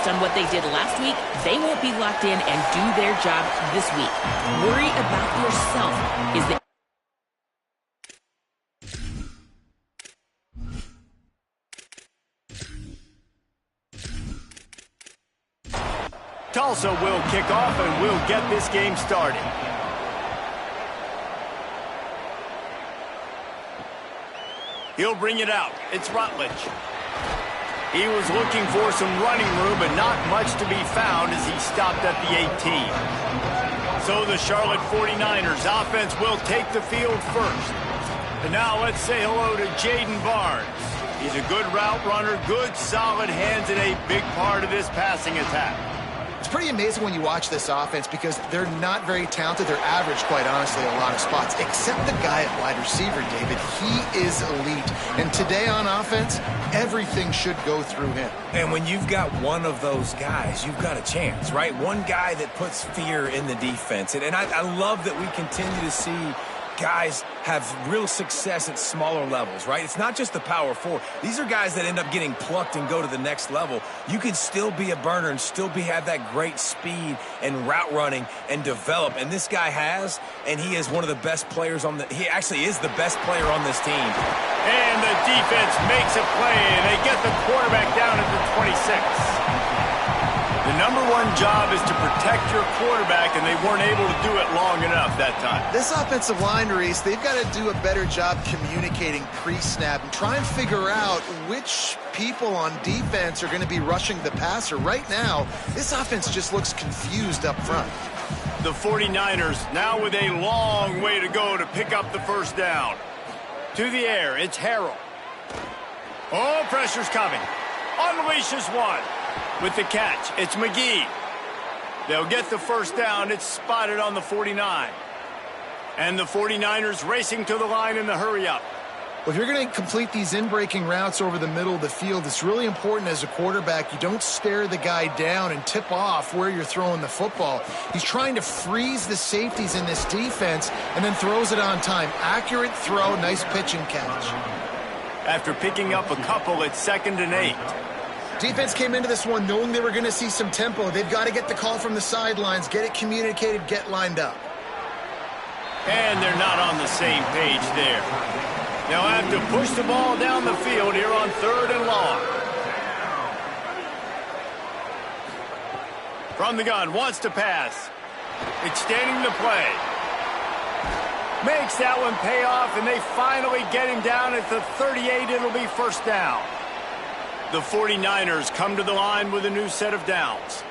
based on what they did last week, they won't be locked in and do their job this week. Worry about yourself is the Tulsa will kick off and will get this game started. He'll bring it out. It's Rutledge. He was looking for some running room, but not much to be found as he stopped at the 18. So the Charlotte 49ers offense will take the field first. And now let's say hello to Jaden Barnes. He's a good route runner, good solid hands, and a big part of this passing attack. It's pretty amazing when you watch this offense because they're not very talented. They're average, quite honestly, in a lot of spots, except the guy at wide receiver, David. He is elite. And today on offense, everything should go through him. And when you've got one of those guys, you've got a chance, right? One guy that puts fear in the defense. And I love that we continue to see guys have real success at smaller levels, right? It's not just the power four. These are guys that end up getting plucked and go to the next level. You can still be a burner and still have that great speed and route running and develop. And this guy has, and he is one of the best players he actually is the best player on this team. And the defense makes a play, and they get the quarterback down at the 26. The number one job is to protect your quarterback, and they weren't able to do it long enough that time. This offensive line, Reese, they've got to do a better job communicating pre-snap and try and figure out which people on defense are going to be rushing the passer. Right now, this offense just looks confused up front. The 49ers now with a long way to go to pick up the first down. To the air, it's Harrell. Oh, pressure's coming. Unleashes one. With the catch, it's McGee. They'll get the first down. It's spotted on the 49. And the 49ers racing to the line in the hurry-up. Well, if you're going to complete these in-breaking routes over the middle of the field, it's really important as a quarterback you don't stare the guy down and tip off where you're throwing the football. He's trying to freeze the safeties in this defense and then throws it on time. Accurate throw, nice pitch and catch. After picking up a couple, it's 2nd and 8. Defense came into this one knowing they were going to see some tempo. They've got to get the call from the sidelines, get it communicated, get lined up. And they're not on the same page there. They'll have to push the ball down the field here on 3rd and long. From the gun, wants to pass. Extending the play. Makes that one pay off, and they finally get him down at the 38. It'll be first down. The 49ers come to the line with a new set of downs.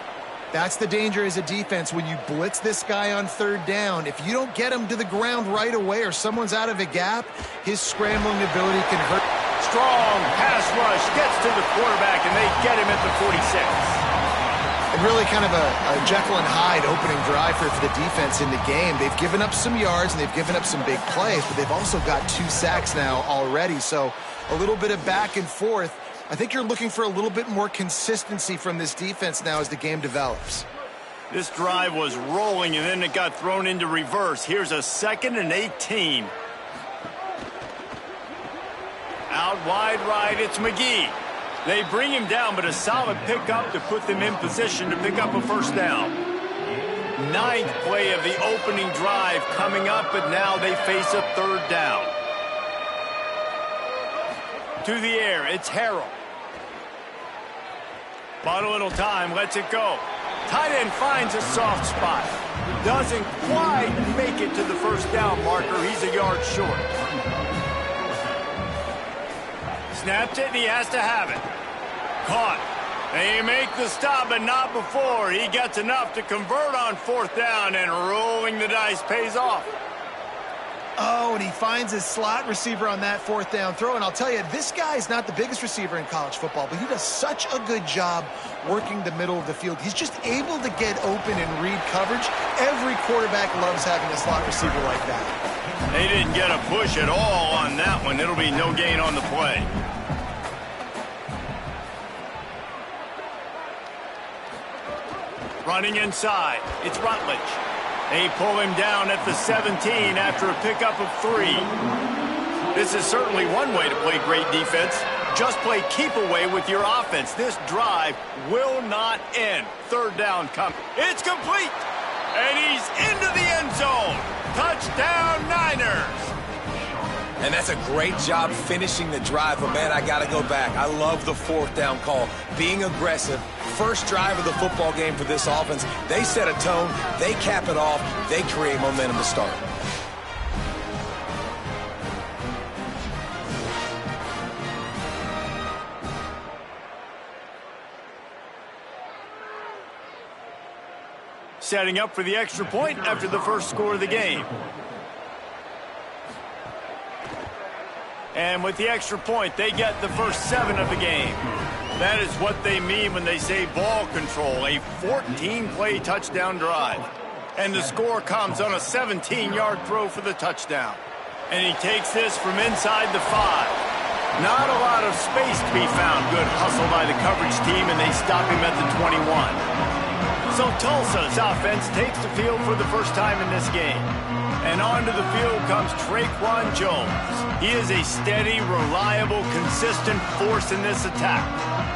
That's the danger as a defense when you blitz this guy on 3rd down. If you don't get him to the ground right away or someone's out of a gap, his scrambling ability can hurt. Strong pass rush gets to the quarterback, and they get him at the 46. And really kind of a Jekyll and Hyde opening drive for the defense in the game. They've given up some yards and they've given up some big plays, but they've also got 2 sacks now already. So a little bit of back and forth. I think you're looking for a little bit more consistency from this defense now as the game develops. This drive was rolling, and then it got thrown into reverse. Here's a 2nd and 18. Out wide right, it's McGee. They bring him down, but a solid pickup to put them in position to pick up a first down. 9th play of the opening drive coming up, but now they face a 3rd down. To the air, it's Harrell. Bought a little time, lets it go. Tight end finds a soft spot. Doesn't quite make it to the first down marker. He's a yard short. Snapped it, and he has to have it. Caught. They make the stop, but not before. He gets enough to convert on 4th down, and rolling the dice pays off. Oh, and he finds his slot receiver on that 4th down throw. And I'll tell you, this guy's not the biggest receiver in college football, but he does such a good job working the middle of the field. He's just able to get open and read coverage. Every quarterback loves having a slot receiver like that. They didn't get a push at all on that one. It'll be no gain on the play. Running inside, it's Rutledge. They pull him down at the 17 after a pickup of 3. This is certainly one way to play great defense. Just play keep away with your offense. This drive will not end. Third down coming. It's complete. And he's into the end zone. Touchdown, Niners. And that's a great job finishing the drive. But, man, I got to go back. I love the fourth down call. Being aggressive. First drive of the football game for this offense. They set a tone. They cap it off. They create momentum to start. Setting up for the extra point after the first score of the game. And with the extra point, they get the first 7 of the game. That is what they mean when they say ball control, a 14-play touchdown drive. And the score comes on a 17-yard throw for the touchdown. And he takes this from inside the 5. Not a lot of space to be found. Good hustle by the coverage team, and they stop him at the 21. So Tulsa's offense takes the field for the first time in this game. And onto the field comes Traquan Jones. He is a steady, reliable, consistent force in this attack.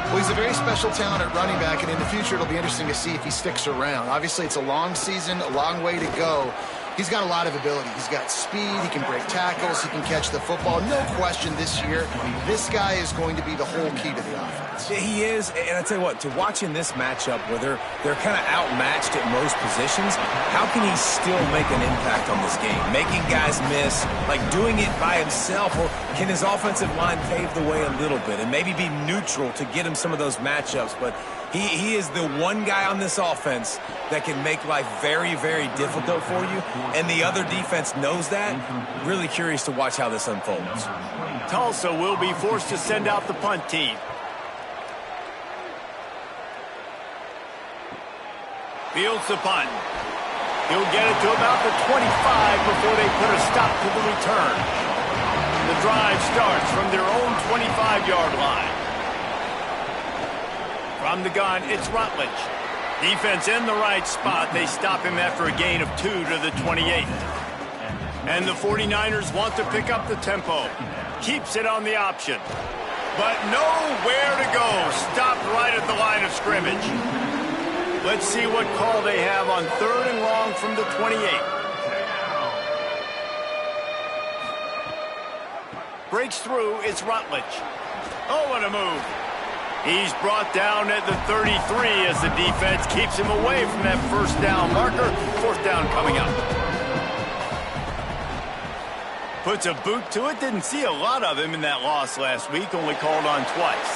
Well, he's a very special talent at running back, and in the future it'll be interesting to see if he sticks around. Obviously, it's a long season, a long way to go. He's got a lot of ability. He's got speed, he can break tackles, he can catch the football. No question this year, this guy is going to be the whole key to the offense. He is, and I tell you what, to watch in this matchup where they're kind of outmatched at most positions, how can he still make an impact on this game? Making guys miss, like doing it by himself, or can his offensive line pave the way a little bit and maybe be neutral to get him some of those matchups? But he is the one guy on this offense that can make life very, very difficult for you, and the other defense knows that. Really curious to watch how this unfolds. Tulsa will be forced to send out the punt team. Fields the punt. He'll get it to about the 25 before they put a stop to the return. The drive starts from their own 25-yard line. From the gun, it's Rutledge. Defense in the right spot. They stop him after a gain of 2 to the 28. And the 49ers want to pick up the tempo. Keeps it on the option. But nowhere to go. Stopped right at the line of scrimmage. Let's see what call they have on 3rd and long from the 28. Breaks through, it's Rutledge. Oh, what a move. He's brought down at the 33 as the defense keeps him away from that first down marker. 4th down coming up. Puts a boot to it. Didn't see a lot of him in that loss last week. Only called on twice.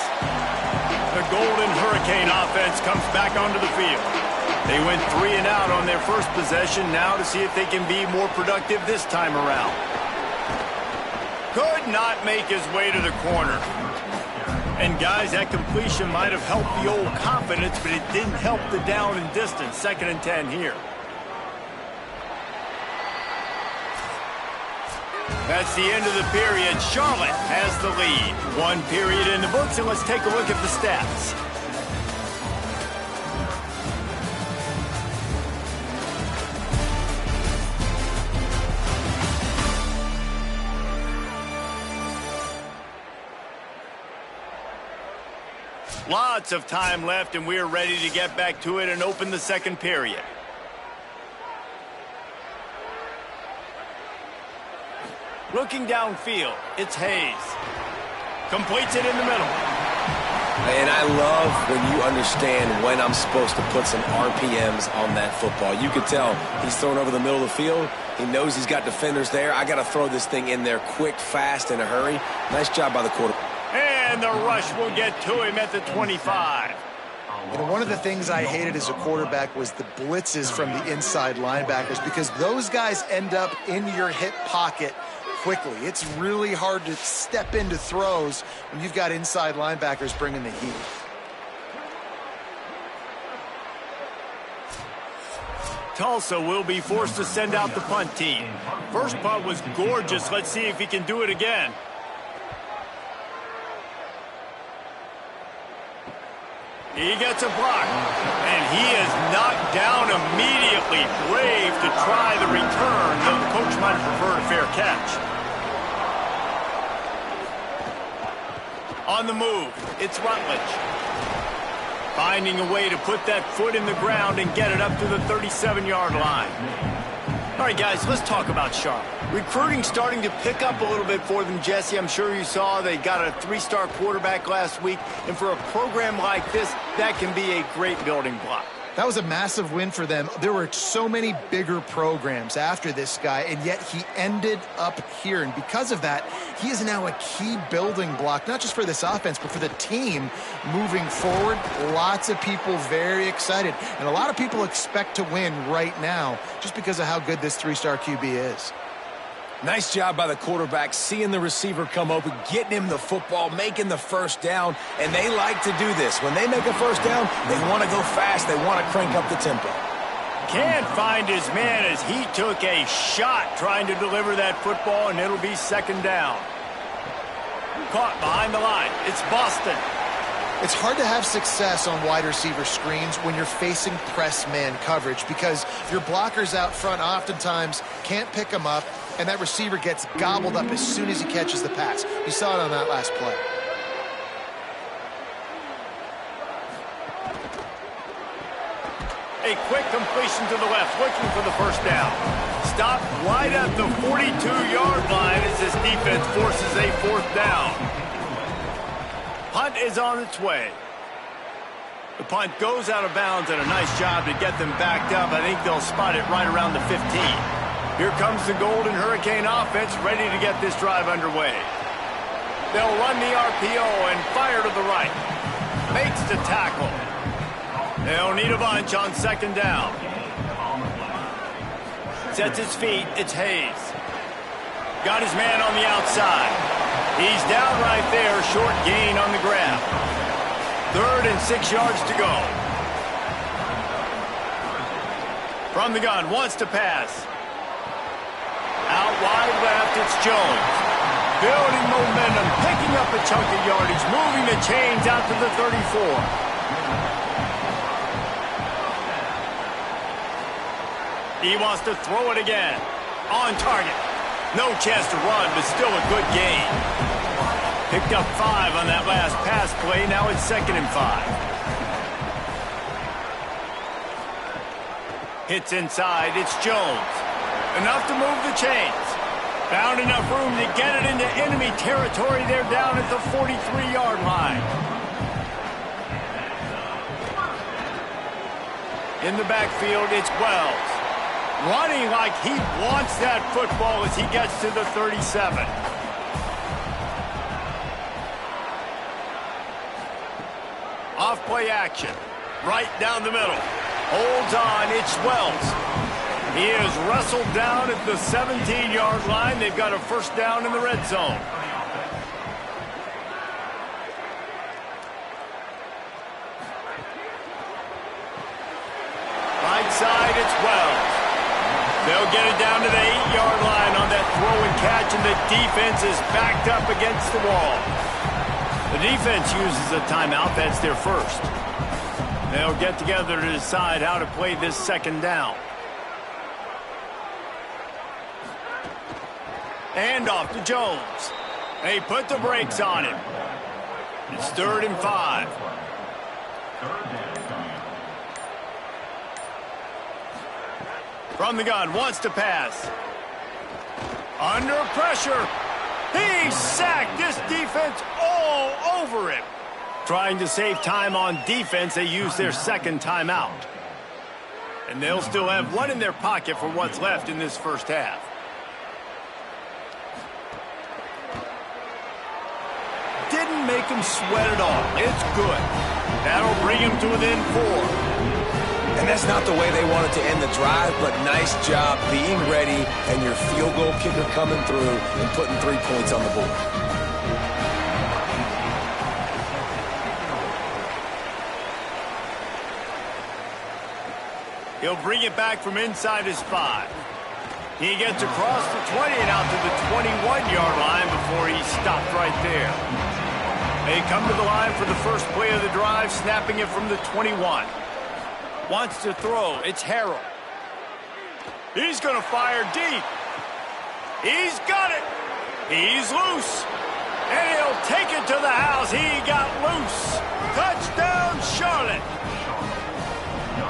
The Golden Hurricane offense comes back onto the field. They went 3 and out on their first possession. Now to see if they can be more productive this time around. Could not make his way to the corner. And, guys, that completion might have helped the old confidence, but it didn't help the down and distance. 2nd and 10 here. That's the end of the period. Charlotte has the lead. 1 period in the books, and let's take a look at the stats. Lots of time left, and we're ready to get back to it and open the 2nd period. Looking downfield, it's Hayes. Completes it in the middle. And I love when you understand when I'm supposed to put some RPMs on that football. You could tell he's thrown over the middle of the field. He knows he's got defenders there. I got to throw this thing in there quick, fast, in a hurry. Nice job by the quarterback. And the rush will get to him at the 25. You know, one of the things I hated as a quarterback was the blitzes from the inside linebackers, because those guys end up in your hip pocket quickly. It's really hard to step into throws when you've got inside linebackers bringing the heat. Tulsa will be forced to send out the punt team. First punt was gorgeous. Let's see if he can do it again. He gets a block, and he is knocked down immediately. Brave to try the return, though the coach might have preferred a fair catch. On the move, it's Rutledge. Finding a way to put that foot in the ground and get it up to the 37-yard line. All right, guys, let's talk about Charlotte. Recruiting starting to pick up a little bit for them, Jesse. I'm sure you saw they got a 3-star quarterback last week. And for a program like this, that can be a great building block. That was a massive win for them. There were so many bigger programs after this guy, and yet he ended up here. And because of that, he is now a key building block, not just for this offense, but for the team moving forward. Lots of people very excited. And a lot of people expect to win right now just because of how good this 3-star QB is. Nice job by the quarterback, seeing the receiver come open, getting him the football, making the first down, and they like to do this. When they make a first down, they want to go fast. They want to crank up the tempo. Can't find his man as he took a shot trying to deliver that football, and it'll be second down. Caught behind the line. It's Boston. It's hard to have success on wide receiver screens when you're facing press man coverage because your blockers out front oftentimes can't pick them up, and that receiver gets gobbled up as soon as he catches the pass. You saw it on that last play. A quick completion to the left, looking for the first down. Stopped right at the 42-yard line as this defense forces a fourth down. Punt is on its way. The punt goes out of bounds, and a nice job to get them backed up. I think they'll spot it right around the 15. Here comes the Golden Hurricane offense, ready to get this drive underway. They'll run the RPO and fire to the right. Makes the tackle. They'll need a bunch on second down. Sets his feet. It's Hayes. Got his man on the outside. He's down right there, short gain on the grab. 3rd and 6 yards to go. From the gun, wants to pass. Out wide left, it's Jones. Building momentum, picking up a chunk of yardage, moving the chains out to the 34. He wants to throw it again. On target. No chance to run, but still a good gain. Picked up 5 on that last pass play. Now it's 2nd and 5. Hits inside. It's Jones. Enough to move the chains. Found enough room to get it into enemy territory. They're down at the 43-yard line. In the backfield, it's Wells. Running like he wants that football as he gets to the 37. Off play action. Right down the middle. Holds on. It's Wells. He is wrestled down at the 17-yard line. They've got a first down in the red zone. Right side, it's Wells. They'll get it down to the 8-yard line on that throw and catch, and the defense is backed up against the wall. The defense uses a timeout. That's their first. They'll get together to decide how to play this second down. And off to Jones. They put the brakes on him. It's 3rd and 5. From the gun, wants to pass. Under pressure. He's sacked. This defense all over him. Trying to save time on defense, they use their second timeout. And they'll still have one in their pocket for what's left in this first half. Didn't make him sweat at all. It's good. That'll bring him to within 4. And that's not the way they wanted to end the drive, but nice job being ready and your field goal kicker coming through and putting 3 points on the board. He'll bring it back from inside his 5. He gets across the 20 and out to the 21-yard line before he's stopped right there. They come to the line for the first play of the drive, snapping it from the 21. Wants to throw. It's Harrell. He's going to fire deep. He's got it. He's loose. And he'll take it to the house. He got loose. Touchdown, Charlotte.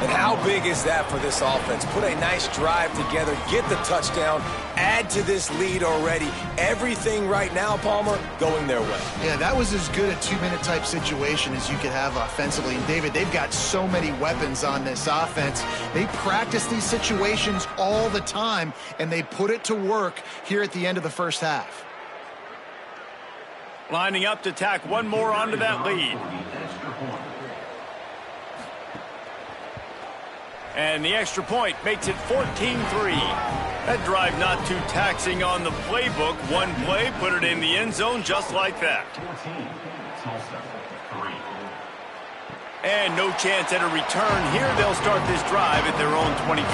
And how big is that for this offense? Put a nice drive together, get the touchdown, add to this lead already. Everything right now, Palmer, going their way. Yeah, that was as good a two-minute type situation as you could have offensively. And, David, they've got so many weapons on this offense. They practice these situations all the time, and they put it to work here at the end of the first half. Lining up to tack one more onto that lead. And the extra point makes it 14-3. That drive not too taxing on the playbook. One play, put it in the end zone just like that. And no chance at a return here. They'll start this drive at their own 25.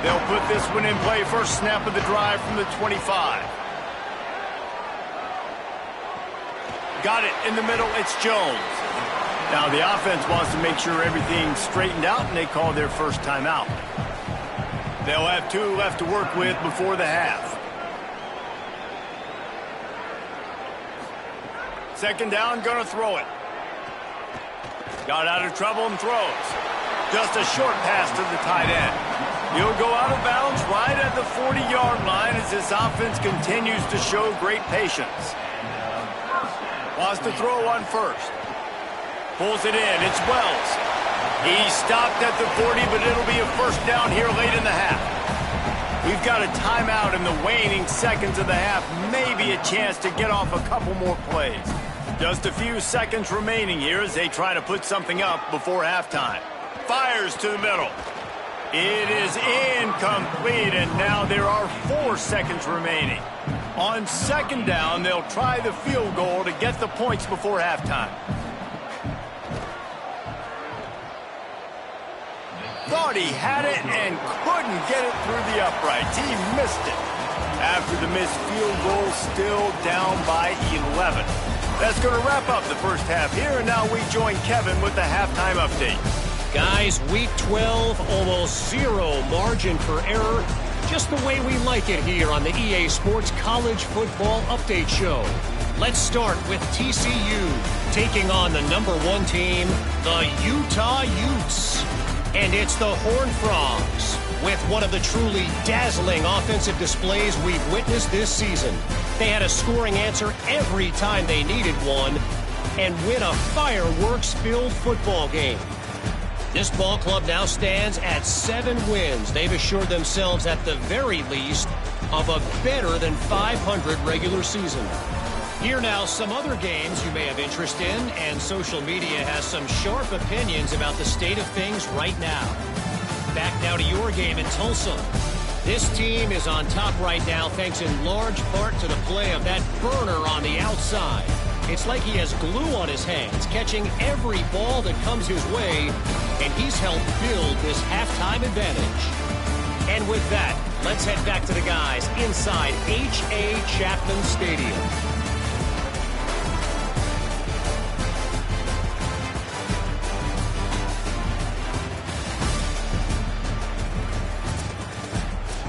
They'll put this one in play. First snap of the drive from the 25. Got it in the middle. It's Jones. Now the offense wants to make sure everything's straightened out, and they call their first timeout. They'll have 2 left to work with before the half. Second down, gonna throw it. Got out of trouble and throws. Just a short pass to the tight end. He'll go out of bounds right at the 40-yard line as this offense continues to show great patience. Wants to throw on first. Pulls it in. It's Wells. He stopped at the 40, but it'll be a first down here late in the half. We've got a timeout in the waning seconds of the half. Maybe a chance to get off a couple more plays. Just a few seconds remaining here as they try to put something up before halftime. Fires to the middle. It is incomplete, and now there are 4 seconds remaining. On second down, they'll try the field goal to get the points before halftime. Thought he had it and couldn't get it through the uprights. He missed it. After the missed field goal, still down by 11. That's going to wrap up the first half here, and now we join Kevin with the halftime update. Guys, week 12, almost 0 margin for error. Just the way we like it here on the EA Sports College Football Update Show. Let's start with TCU taking on the #1 team, the Utah Utes. And it's the Horned Frogs with one of the truly dazzling offensive displays we've witnessed this season. They had a scoring answer every time they needed one and win a fireworks-filled football game. This ball club now stands at 7 wins. They've assured themselves at the very least of a better than 500 regular season. Here now, some other games you may have interest in, and social media has some sharp opinions about the state of things right now. Back now to your game in Tulsa. This team is on top right now thanks in large part to the play of that burner on the outside. It's like he has glue on his hands, catching every ball that comes his way, and he's helped build this halftime advantage. And with that, let's head back to the guys inside H.A. Chapman Stadium.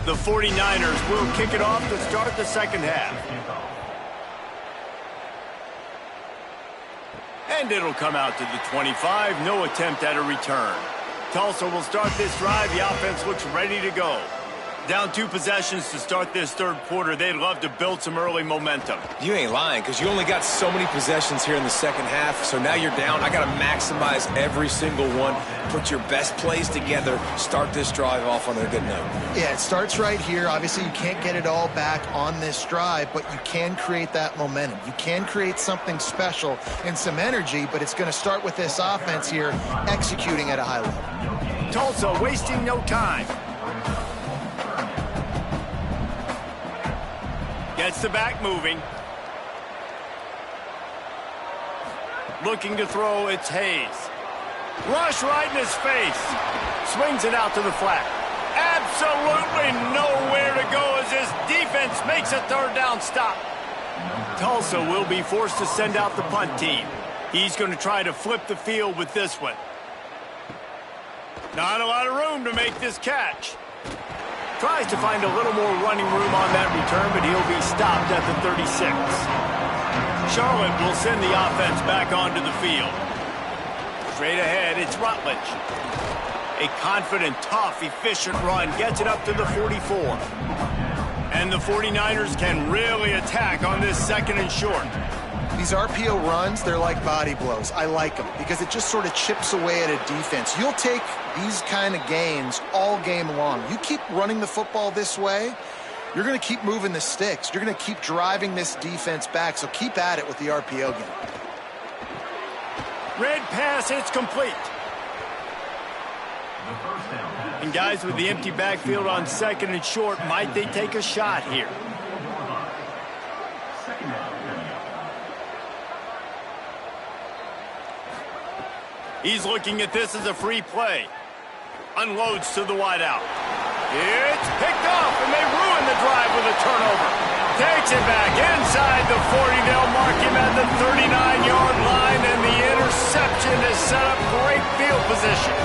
The 49ers will kick it off to start the second half. And it'll come out to the 25. No attempt at a return. Tulsa will start this drive. The offense looks ready to go. Down 2 possessions to start this third quarter. They'd love to build some early momentum. You ain't lying, because you only got so many possessions here in the second half, so now you're down. I got to maximize every single one, put your best plays together, start this drive off on a good note. Yeah, it starts right here. Obviously, you can't get it all back on this drive, but you can create that momentum. You can create something special and some energy, but it's going to start with this offense here executing at a high level. Tulsa wasting no time. Gets the back moving. Looking to throw, it's Hayes. Rush right in his face. Swings it out to the flat. Absolutely nowhere to go as this defense makes a third down stop. Tulsa will be forced to send out the punt team. He's going to try to flip the field with this one. Not a lot of room to make this catch. Tries to find a little more running room on that return, but he'll be stopped at the 36. Charlotte will send the offense back onto the field. Straight ahead, it's Rutledge. A confident, tough, efficient run gets it up to the 44. And the 49ers can really attack on this 2nd and short. These RPO runs, they're like body blows. I like them because it just sort of chips away at a defense. You'll take these kind of gains all game long. You keep running the football this way, you're going to keep moving the sticks. You're going to keep driving this defense back, so keep at it with the RPO game. Red pass, it's complete. And guys, with the empty backfield on 2nd and short, might they take a shot here? He's looking at this as a free play. Unloads to the wideout. It's picked off, and they ruin the drive with a turnover. Takes it back inside the 40. They'll mark him at the 39-yard line, and the interception has set up great field position.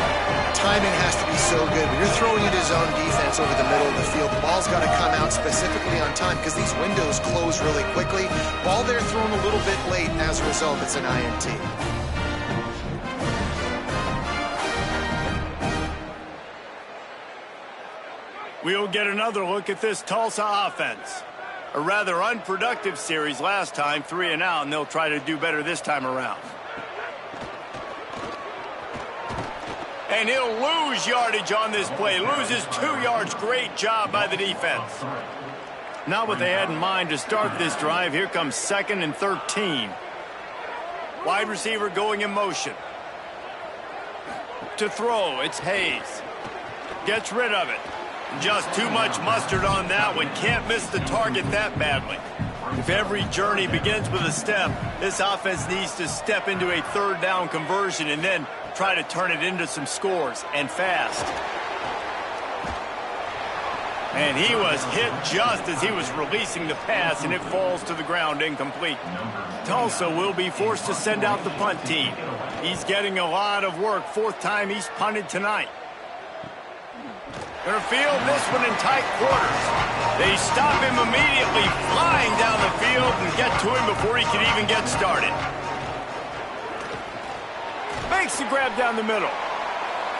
Timing has to be so good. When you're throwing into zone defense over the middle of the field, the ball's got to come out specifically on time because these windows close really quickly. Ball there thrown a little bit late, and as a result, it's an INT. We'll get another look at this Tulsa offense. A rather unproductive series last time, 3 and out, and they'll try to do better this time around. And he'll lose yardage on this play. Loses 2 yards. Great job by the defense. Not what they had in mind to start this drive. Here comes 2nd and 13. Wide receiver going in motion. To throw, it's Hayes. Gets rid of it. Just too much mustard on that one. Can't miss the target that badly. If every journey begins with a step, this offense needs to step into a 3rd down conversion and then try to turn it into some scores, and fast. And he was hit just as he was releasing the pass, and it falls to the ground incomplete. Tulsa will be forced to send out the punt team. He's getting a lot of work. 4th time he's punted tonight. Gonna field this one in tight quarters. They stop him immediately, flying down the field, and get to him before he can even get started. Makes the grab down the middle.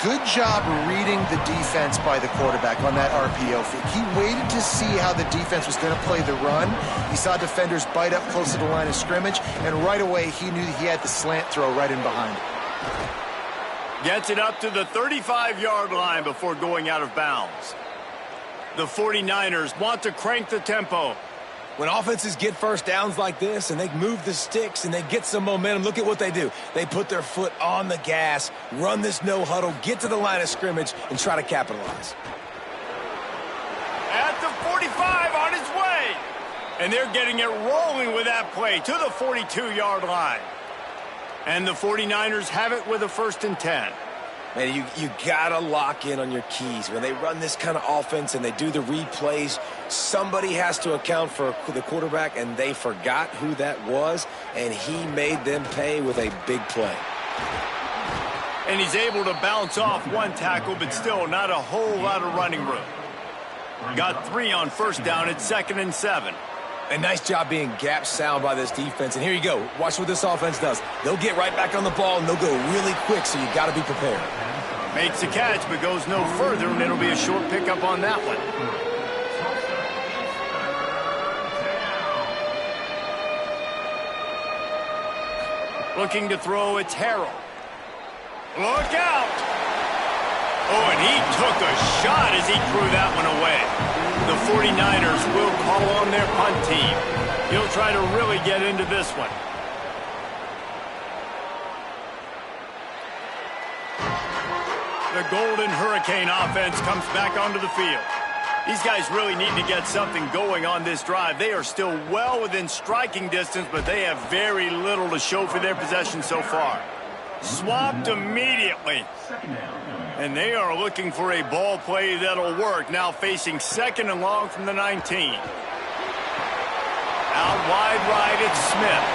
Good job reading the defense by the quarterback on that RPO feed. He waited to see how the defense was going to play the run. He saw defenders bite up close to the line of scrimmage, and right away he knew he had the slant throw right in behind him. Gets it up to the 35-yard line before going out of bounds. The 49ers want to crank the tempo. When offenses get first downs like this and they move the sticks and they get some momentum, look at what they do. They put their foot on the gas, run this no huddle, get to the line of scrimmage, and try to capitalize. At the 45 on his way. And they're getting it rolling with that play to the 42-yard line. And the 49ers have it with a 1st and 10. Man, you got to lock in on your keys. When they run this kind of offense and they do the replays, somebody has to account for the quarterback, and they forgot who that was, and he made them pay with a big play. And he's able to bounce off one tackle, but still not a whole lot of running room. Got 3 on 1st down at 2nd and 7. A nice job being gap sound by this defense. And here you go. Watch what this offense does. They'll get right back on the ball, and they'll go really quick, so you got to be prepared. Makes a catch, but goes no further, and it'll be a short pickup on that one. Looking to throw, it's Harrell. Look out! Oh, and he took a shot as he threw that one away. The 49ers will call on their punt team. He'll try to really get into this one. The Golden Hurricane offense comes back onto the field. These guys really need to get something going on this drive. They are still well within striking distance, but they have very little to show for their possession so far. Swapped immediately. And they are looking for a ball play that'll work. Now facing 2nd and long from the 19. Out wide right, it's Smith.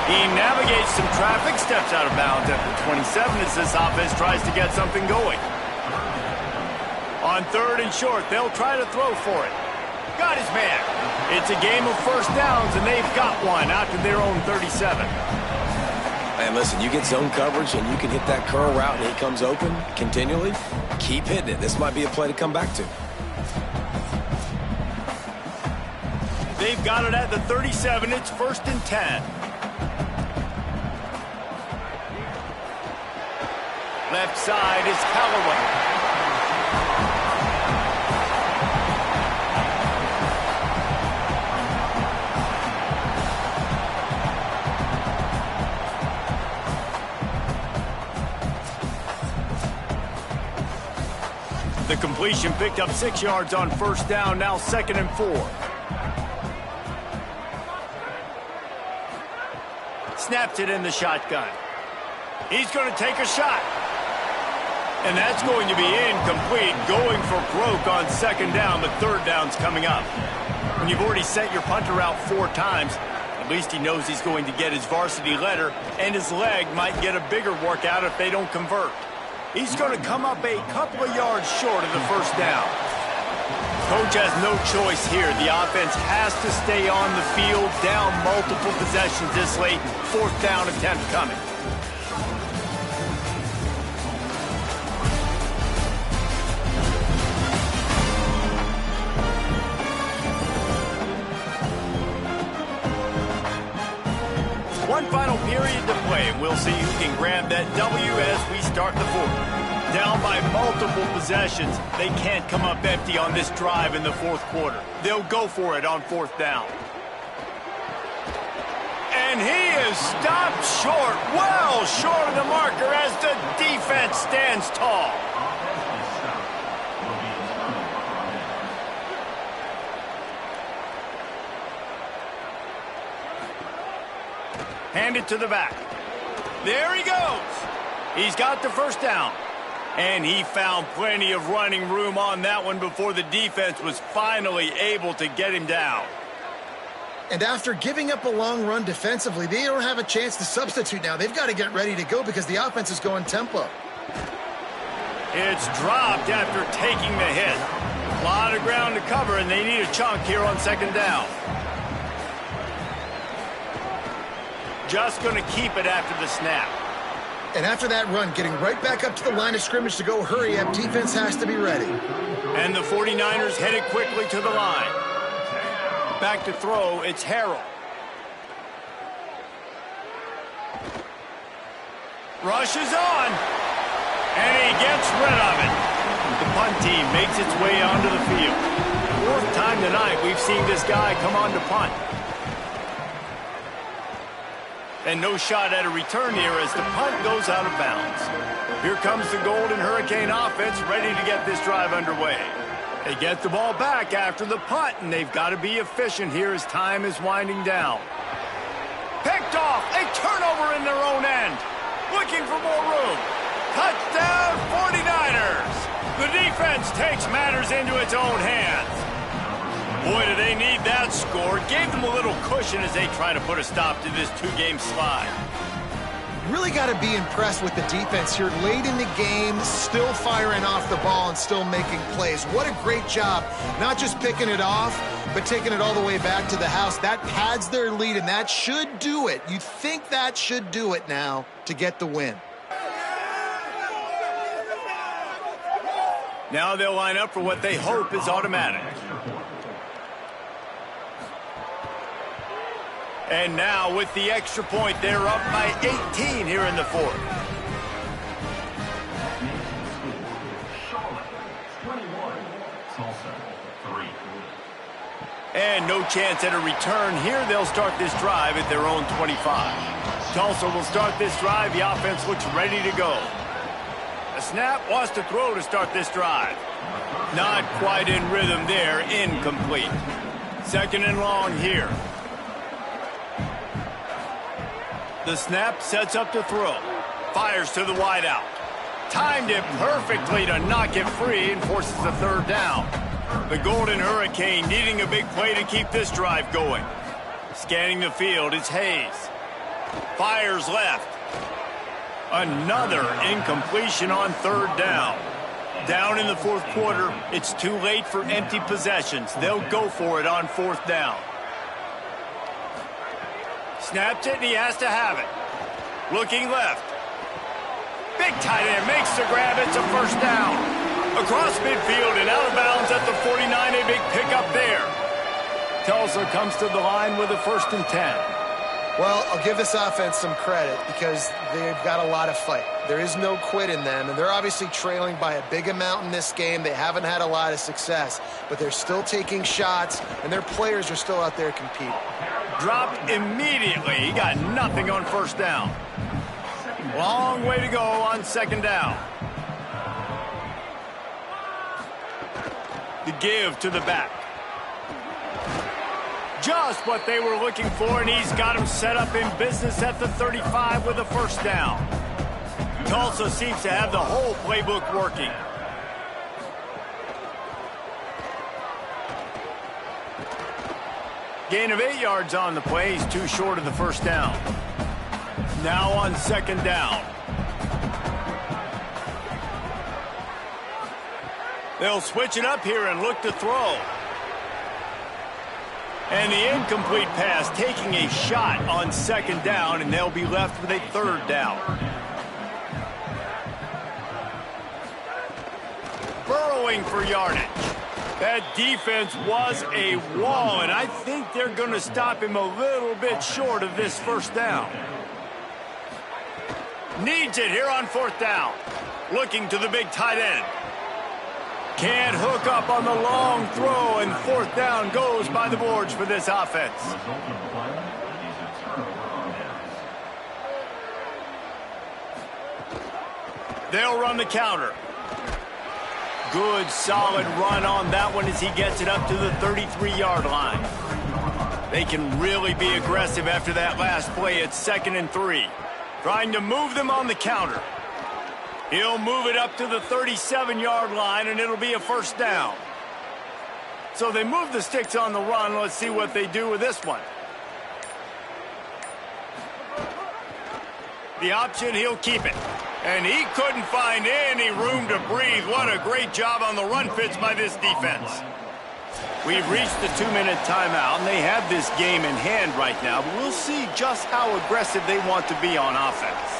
He navigates some traffic, steps out of bounds at the 27 as this offense tries to get something going. On 3rd and short, they'll try to throw for it. Got his man. It's a game of first downs, and they've got one out to their own 37. And listen, you get zone coverage and you can hit that curl route and he comes open continually. Keep hitting it. This might be a play to come back to. They've got it at the 37. It's 1st and 10. Left side is Callaway. The completion picked up 6 yards on first down, now 2nd and 4. Snaps it in the shotgun. He's going to take a shot. And that's going to be incomplete, going for broke on 2nd down, but 3rd down's coming up. When you've already sent your punter out 4 times, at least he knows he's going to get his varsity letter, and his leg might get a bigger workout if they don't convert. He's going to come up a couple of yards short of the 1st down. Coach has no choice here. The offense has to stay on the field, down multiple possessions this late. 4th down attempt coming. One final period to play, and we'll see who can grab that W as we start the 4th. Down by multiple possessions, they can't come up empty on this drive in the 4th quarter. They'll go for it on 4th down. And he is stopped short, well short of the marker as the defense stands tall. Hand it to the back. There he goes. He's got the 1st down. And he found plenty of running room on that one before the defense was finally able to get him down. And after giving up a long run defensively, they don't have a chance to substitute now. They've got to get ready to go because the offense is going tempo. It's dropped after taking the hit. A lot of ground to cover, and they need a chunk here on 2nd down. Just going to keep it after the snap. And after that run, getting right back up to the line of scrimmage to go hurry up, defense has to be ready. And the 49ers headed quickly to the line. Back to throw, it's Harrell. Rushes on. And he gets rid of it. The punt team makes its way onto the field. 4th time tonight we've seen this guy come on to punt. And no shot at a return here as the punt goes out of bounds. Here comes the Golden Hurricane offense ready to get this drive underway. They get the ball back after the punt, and they've got to be efficient here as time is winding down. Picked off, a turnover in their own end. Looking for more room. Touchdown 49ers. The defense takes matters into its own hands. Boy, do they need that score. Gave them a little cushion as they try to put a stop to this 2-game slide. Really got to be impressed with the defense here late in the game, still firing off the ball and still making plays. What a great job, not just picking it off, but taking it all the way back to the house. That pads their lead, and that should do it. You think that should do it now to get the win. Now they'll line up for what they hope is automatic. And now with the extra point, they're up by 18 here in the 4th. And no chance at a return here. They'll start this drive at their own 25. Tulsa will start this drive. The offense looks ready to go. A snap, wants to throw to start this drive. Not quite in rhythm there, incomplete. 2nd and long here. The snap sets up to throw. Fires to the wideout. Timed it perfectly to knock it free and forces the 3rd down. The Golden Hurricane needing a big play to keep this drive going. Scanning the field, it's Hayes. Fires left. Another incompletion on 3rd down. Down in the fourth quarter, it's too late for empty possessions. They'll go for it on fourth down. Snaps it, and he has to have it. Looking left. Big tight end makes the grab. It's a first down. Across midfield and out of bounds at the 49. A big pickup there. Tulsa comes to the line with a 1st and 10. Well, I'll give this offense some credit because they've got a lot of fight. There is no quit in them, and they're obviously trailing by a big amount in this game. They haven't had a lot of success, but they're still taking shots, and their players are still out there competing. Dropped immediately. He got nothing on first down. Long way to go on 2nd down. The give to the back. Just what they were looking for, and he's got him set up in business at the 35 with a 1st down. Tulsa seems to have the whole playbook working. Gain of 8 yards on the play. He's too short of the 1st down. Now on 2nd down. They'll switch it up here and look to throw. And the incomplete pass taking a shot on 2nd down, and they'll be left with a 3rd down. Burrowing for yardage. That defense was a wall, and I think they're going to stop him a little bit short of this 1st down. Needs it here on 4th down. Looking to the big tight end. Can't hook up on the long throw, and 4th down goes by the boards for this offense. They'll run the counter. Good, solid run on that one as he gets it up to the 33-yard line. They can really be aggressive after that last play. It's 2nd and 3. Trying to move them on the counter. He'll move it up to the 37-yard line, and it'll be a 1st down. So they move the sticks on the run. Let's see what they do with this one. The option, he'll keep it. And he couldn't find any room to breathe. What a great job on the run fits by this defense. We've reached the 2-minute timeout, and they have this game in hand right now. But we'll see just how aggressive they want to be on offense.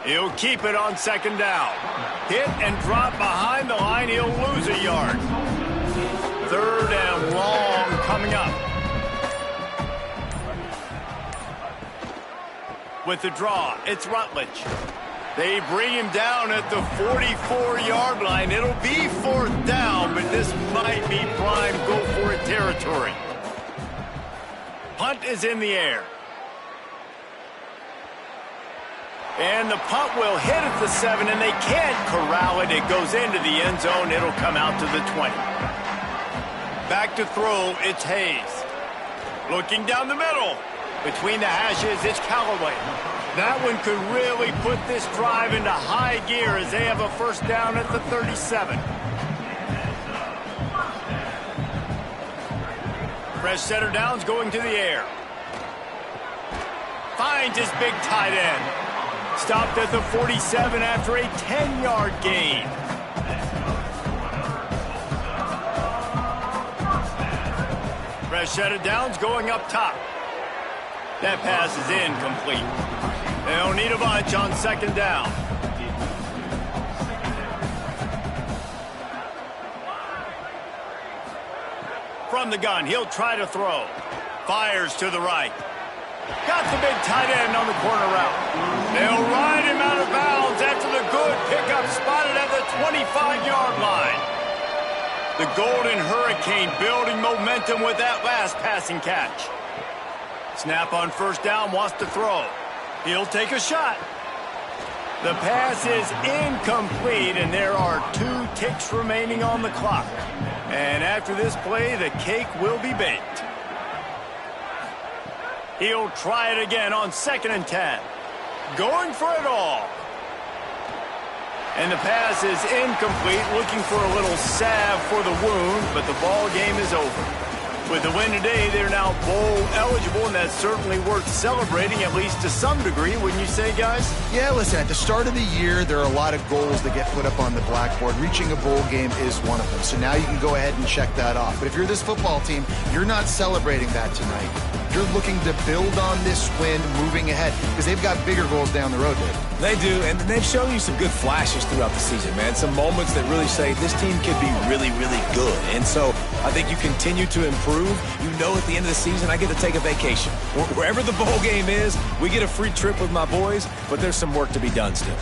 He'll keep it on 2nd down. Hit and drop behind the line. He'll lose a yard. 3rd and long coming up. With the draw, it's Rutledge. They bring him down at the 44-yard line. It'll be 4th down, but this might be prime go-for-it territory. Punt is in the air. And the punt will hit at the 7, and they can't corral it. It goes into the end zone. It'll come out to the 20. Back to throw, it's Hayes. Looking down the middle. Between the hashes, it's Callaway. That one could really put this drive into high gear as they have a 1st down at the 37. Fresh setter downs going to the air. Finds his big tight end. Stopped at the 47 after a 10-yard gain. Fresh set of downs going up top. That pass is incomplete. They'll need a bunch on 2nd down. From the gun, he'll try to throw. Fires to the right. Got the big tight end on the corner route. They'll ride him out of bounds after the good pickup spotted at the 25-yard line. The Golden Hurricane building momentum with that last passing catch. Snap on 1st down, wants to throw. He'll take a shot. The pass is incomplete, and there are 2 ticks remaining on the clock. And after this play, the cake will be baked. He'll try it again on 2nd and 10. Going for it all. And the pass is incomplete, looking for a little salve for the wound, but the ball game is over. With the win today, they're now bowl eligible, and that's certainly worth celebrating, at least to some degree, wouldn't you say, guys? Yeah, listen, at the start of the year, there are a lot of goals that get put up on the blackboard. Reaching a bowl game is one of them. So now you can go ahead and check that off. But if you're this football team, you're not celebrating that tonight. You're looking to build on this win moving ahead because they've got bigger goals down the road, Dave. They do, and they've shown you some good flashes throughout the season, man. Some moments that really say this team could be really, really good. And so I think you continue to improve. You know at the end of the season, I get to take a vacation. Wherever the bowl game is, we get a free trip with my boys, but there's some work to be done still.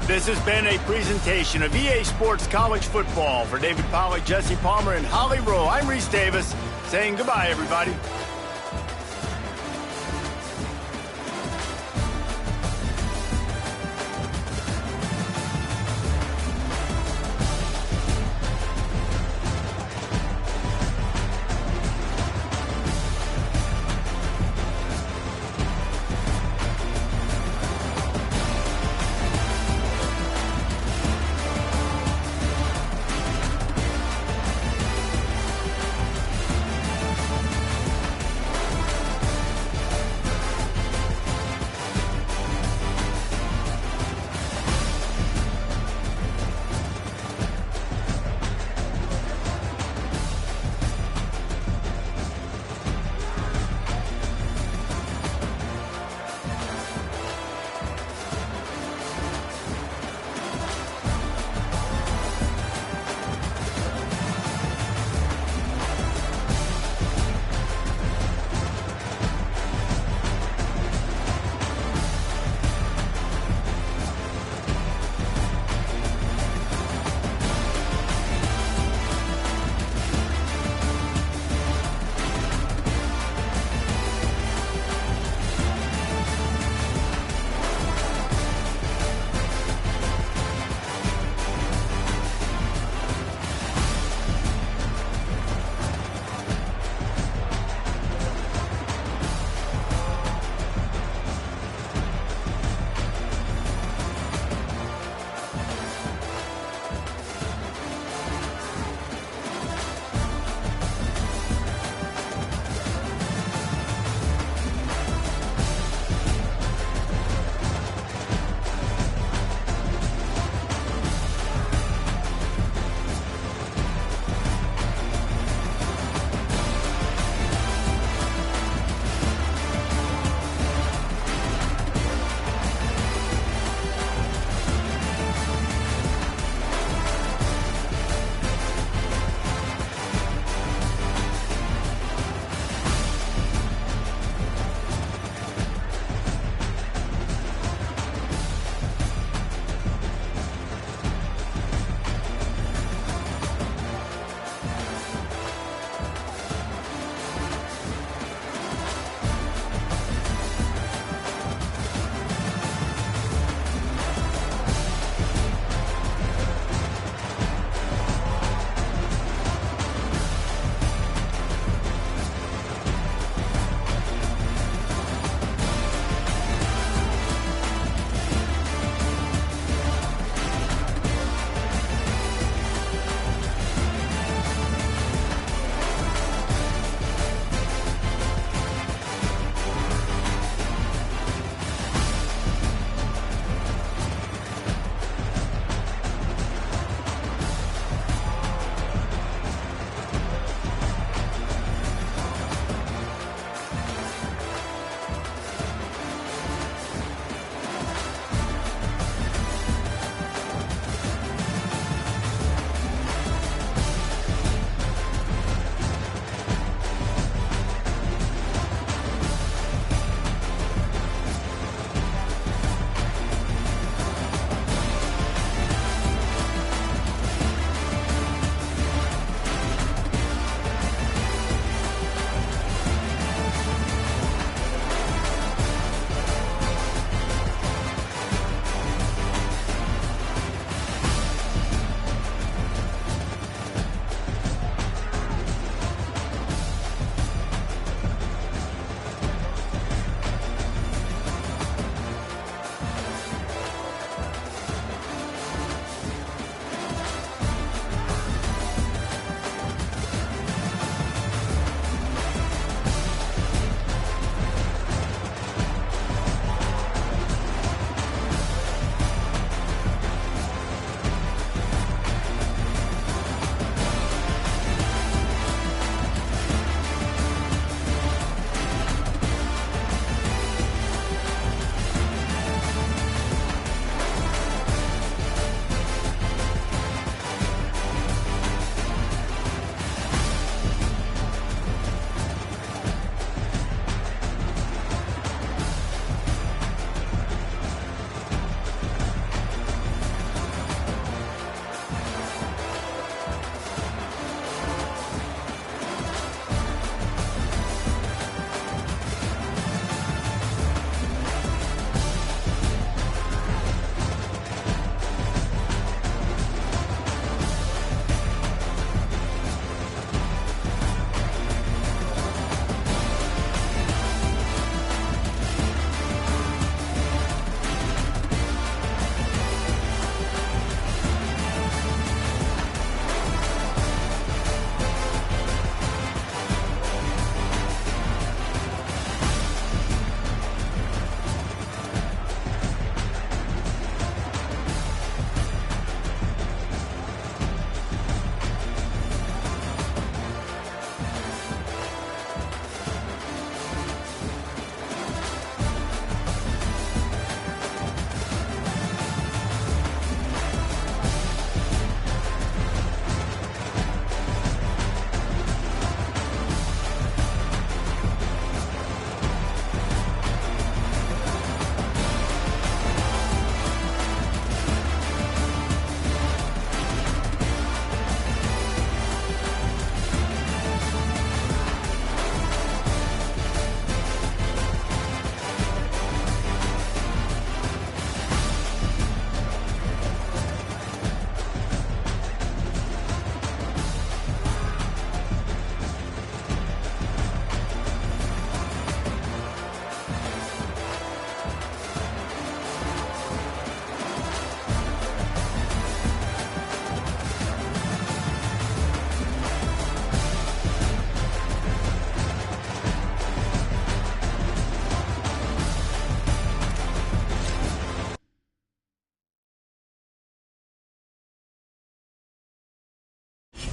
This has been a presentation of EA Sports College Football. For David Pollack, Jesse Palmer, and Holly Rowe, I'm Reese Davis saying goodbye, everybody.